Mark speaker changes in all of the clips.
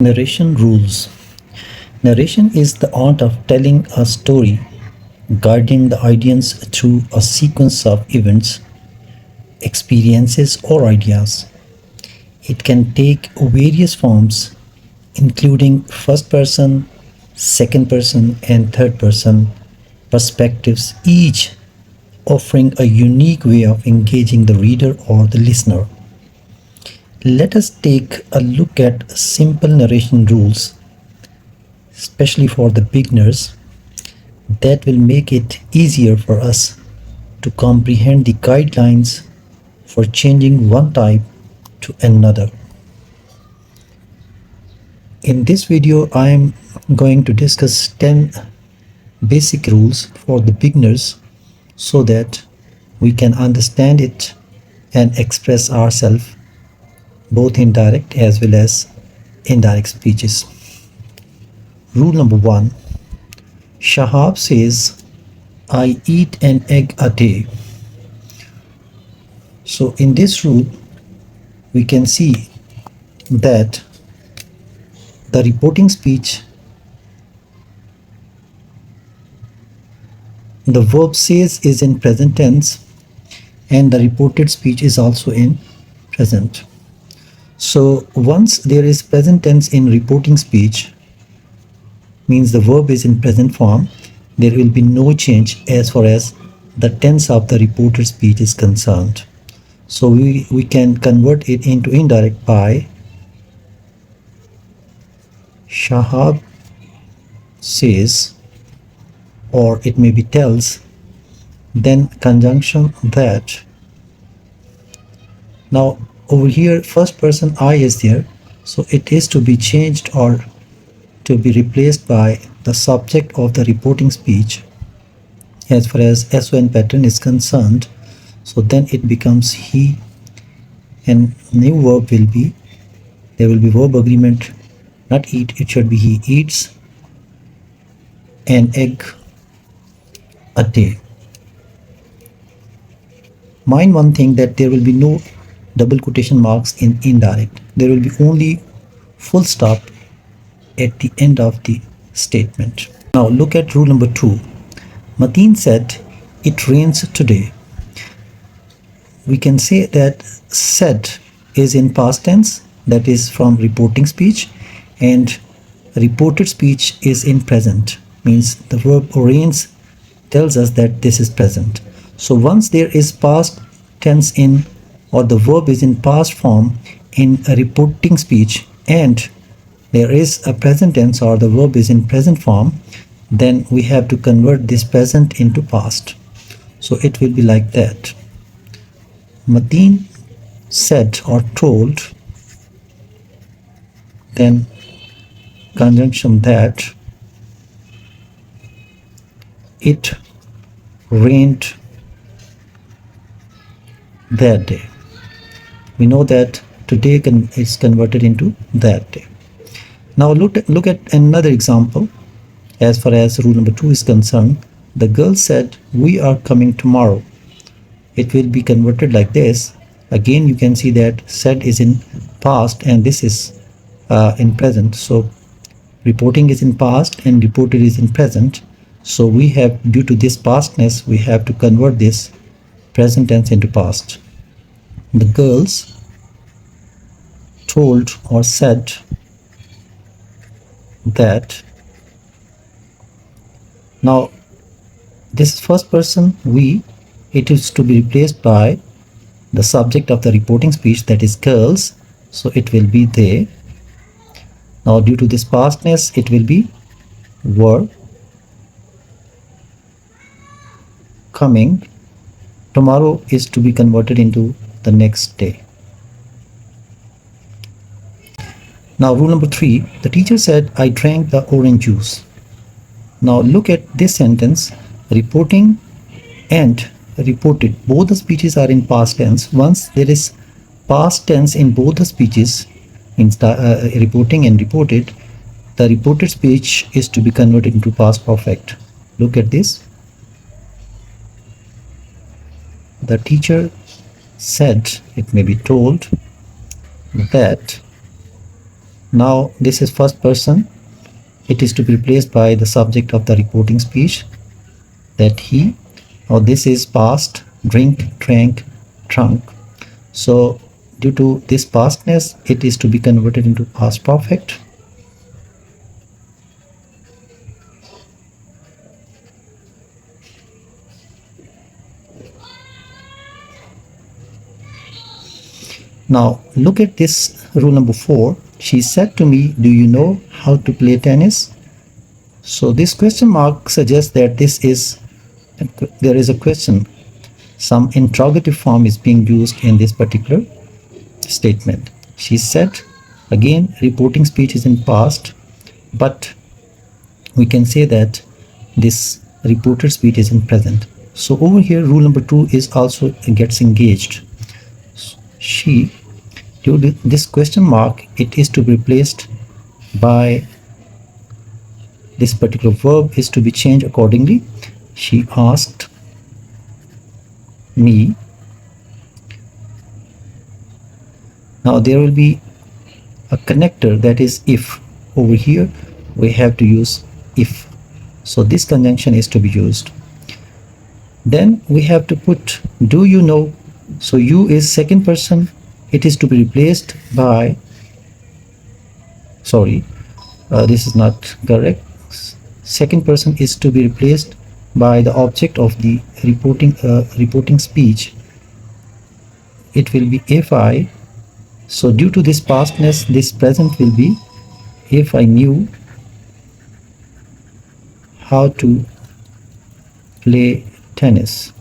Speaker 1: Narration rules. Narration is the art of telling a story, guiding the audience through a sequence of events, experiences, or ideas. It can take various forms, including first person, second person, and third person perspectives, each offering a unique way of engaging the reader or the listener. Let us take a look at simple narration rules, especially for the beginners, that will make it easier for us to comprehend the guidelines for changing one type to another. In this video, I am going to discuss 10 basic rules for the beginners so that we can understand it and express ourselves both in direct as well as indirect speeches. Rule number 1. Shahab says, I eat an egg a day. So in this rule, we can see that the reporting speech, the verb says is in present tense and the reported speech is also in present. So once there is present tense in reporting speech, means the verb is in present form, there will be no change as far as the tense of the reported speech is concerned. So we can convert it into indirect by Shahab says, or it may be tells, then conjunction that. Now over here first person I is there, so it is to be changed or to be replaced by the subject of the reporting speech as far as SON pattern is concerned. So then it becomes he, and new verb will be, there will be verb agreement, not eat, it should be he eats an egg a day. Mind one thing, that there will be no double quotation marks in indirect. There will be only full stop at the end of the statement. Now look at rule number 2. Mateen said, it rains today. We can say that said is in past tense, that is from reporting speech, and reported speech is in present, means the verb rains tells us that this is present. So once there is past tense in, or the verb is in past form in a reporting speech, and there is a present tense or the verb is in present form, then we have to convert this present into past. So it will be like that. Mateen said or told, then conjunction that it rained that day. We know that today is converted into that day. Now look at another example. As far as rule number 2 is concerned, the girl said, we are coming tomorrow. It will be converted like this. Again, you can see that said is in past and this is in present. So reporting is in past and reported is in present. So we have, due to this pastness, we have to convert this present tense into past. The girls told or said that. Now this first person we, it is to be replaced by the subject of the reporting speech, that is girls, so it will be they. Now due to this pastness, it will be were coming. Tomorrow is to be converted into the next day. Now rule number 3, the teacher said, I drank the orange juice. Now look at this sentence, reporting and reported, both the speeches are in past tense. Once there is past tense in both the speeches, in reporting and reported, the reported speech is to be converted into past perfect. Look at this. The teacher said, it may be told, that Now this is first person. It is to be replaced by the subject of the reporting speech, that he. Now this is past, drink, drank, drunk. So due to this pastness, it is to be converted into past perfect. Now look at this rule number 4. She said to me, do you know how to play tennis? So this question mark suggests that there is a question. Some interrogative form is being used in this particular statement. She said, again reporting speech is in past, but we can say that this reported speech is in present. So over here rule number 2 is also gets engaged. She, due to this question mark, it is to be replaced by this particular verb is to be changed accordingly. She asked me. Now there will be a connector, that is if. Over here we have to use if. So this conjunction is to be used. Then we have to put do you know. So you is second person. It is to be replaced by, sorry, this is not correct. Second person is to be replaced by the object of the reporting speech. It will be if I. So due to this pastness, this present will be if I knew how to play tennis.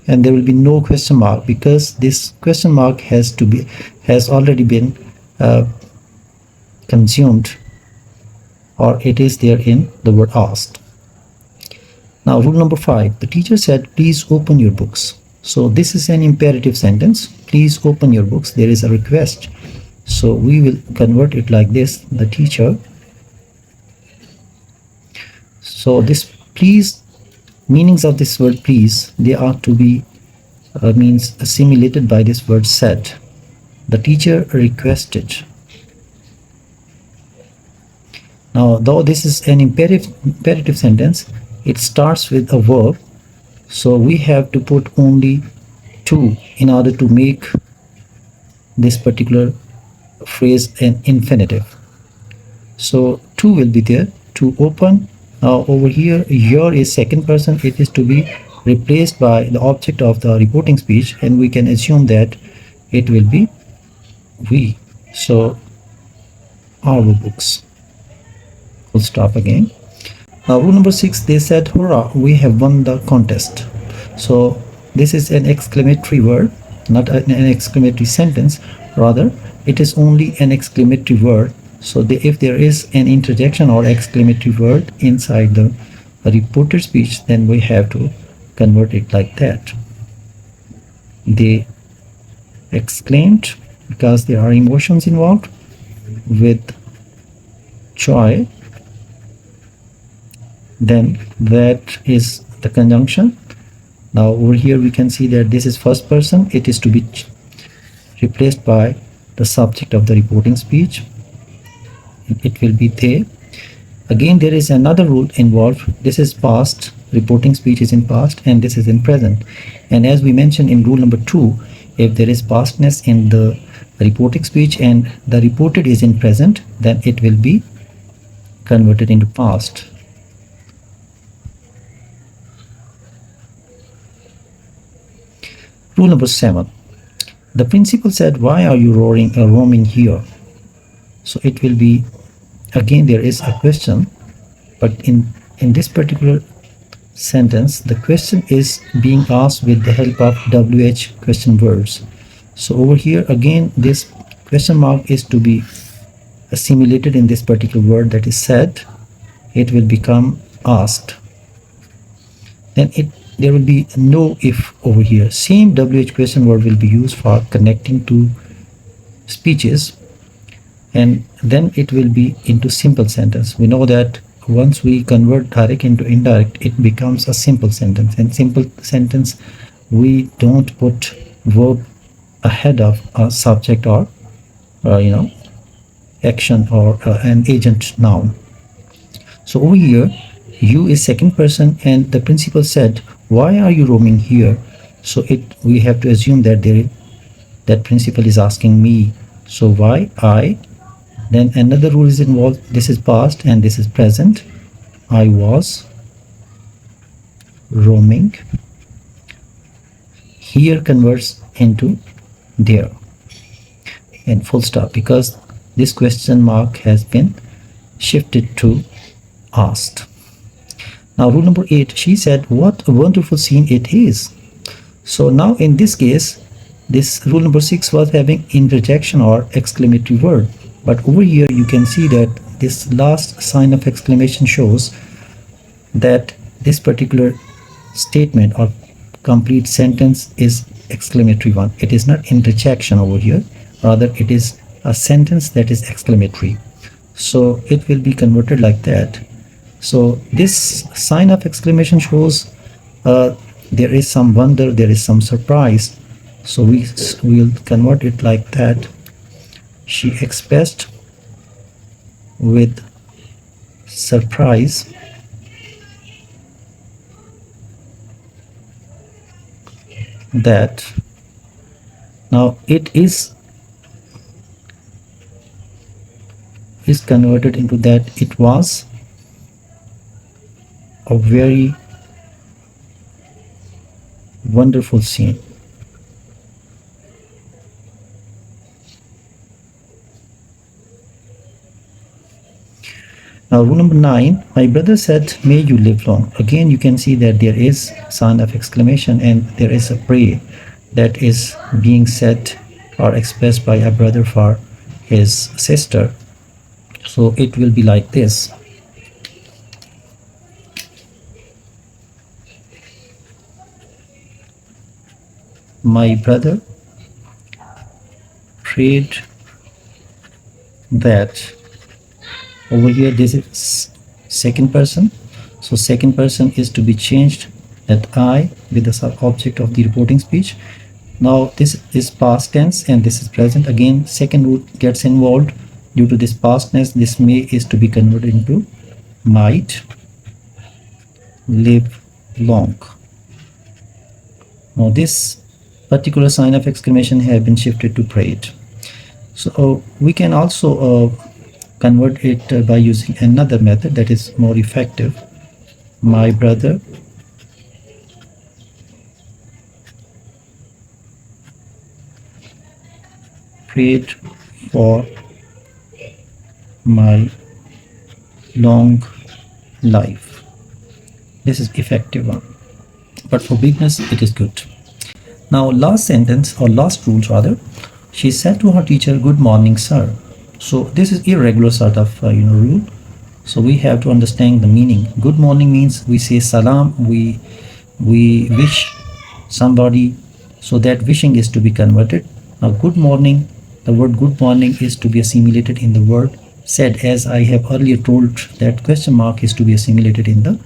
Speaker 1: And there will be no question mark, because this question mark has already been consumed, or it is there in the word asked. Now rule number 5, the teacher said please open your books. So this is an imperative sentence. Please open your books. There is a request, so we will convert it like this. The teacher. So this please, meanings of this word please, they are to be means assimilated by this word said. The teacher requested. Now though this is an imperative sentence, it starts with a verb, so we have to put only to in order to make this particular phrase an infinitive. So to will be there, to open. Now over here your is second person. It is to be replaced by the object of the reporting speech, and we can assume that it will be we. So our books. Full stop again. Now rule number 6, they said hurrah, we have won the contest. So this is an exclamatory word, not an exclamatory sentence, rather it is only an exclamatory word. So if there is an interjection or exclamatory word inside the reported speech, then we have to convert it like that. They exclaimed, because there are emotions involved, with joy. Then that is the conjunction. Now over here we can see that this is first person. It is to be replaced by the subject of the reporting speech. It will be they. Again there is another rule involved. This is past, reporting speech is in past, and this is in present. And as we mentioned in rule number 2, if there is pastness in the reporting speech and the reported is in present, then it will be converted into past. Rule number 7. The principal said, why are you roaming here? So it will be, again there is a question, but in this particular sentence the question is being asked with the help of WH question words. So over here again this question mark is to be assimilated in this particular word, that is said. It will become asked. Then there will be no if over here. Same WH question word will be used for connecting two speeches, and then it will be into simple sentence. We know that once we convert direct into indirect, it becomes a simple sentence. And simple sentence, we don't put verb ahead of a subject or action or an agent noun. So over here, you is second person, and the principal said, "Why are you roaming here?" So we have to assume that that principal is asking me. So why I? Then another rule is involved. This is past and this is present. I was roaming. Here converts into there, and full stop, because this question mark has been shifted to asked. Now rule number 8, she said, "What a wonderful scene it is." So now in this case, this rule number 6 was having interjection or exclamatory word, but over here you can see that this last sign of exclamation shows that this particular statement or complete sentence is exclamatory one. It is not interjection over here, rather it is a sentence that is exclamatory. So it will be converted like that. So this sign of exclamation shows there is some wonder, there is some surprise. So we will convert it like that. She expressed with surprise that. Now it is converted into that it was a very wonderful scene. Now rule number 9, my brother said, "May you live long." Again you can see that there is sign of exclamation and there is a prayer that is being said or expressed by a brother for his sister. So it will be like this. My brother prayed that. Over here this is second person, so second person is to be changed, that I with the object of the reporting speech. Now this is past tense and this is present. Again second root gets involved. Due to this past tense, this may is to be converted into might live long. Now this particular sign of exclamation has been shifted to prayed. So we can also convert it by using another method that is more effective. My brother prayed for my long life. This is effective one, but for beginners it is good. Now last sentence or last rule rather, she said to her teacher, "Good morning, sir." So this is irregular sort of rule. So we have to understand the meaning. Good morning means we say salam, we wish somebody, so that wishing is to be converted. Now good morning, the word good morning is to be assimilated in the word said, as I have earlier told that question mark is to be assimilated in the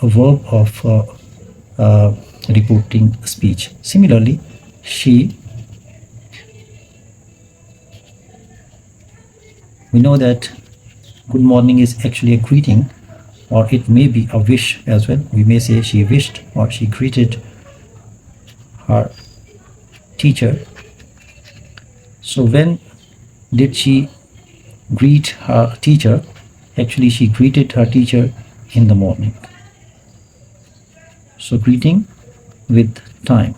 Speaker 1: verb of reporting speech. Similarly, we know that good morning is actually a greeting, or it may be a wish as well. We may say she wished or she greeted her teacher. So when did she greet her teacher? Actually she greeted her teacher in the morning. So greeting with time.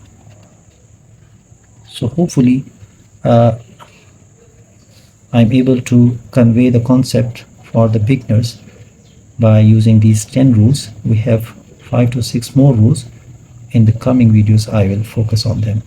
Speaker 1: So hopefully I'm able to convey the concept for the beginners by using these 10 rules. We have 5 to 6 more rules. In the coming videos I will focus on them.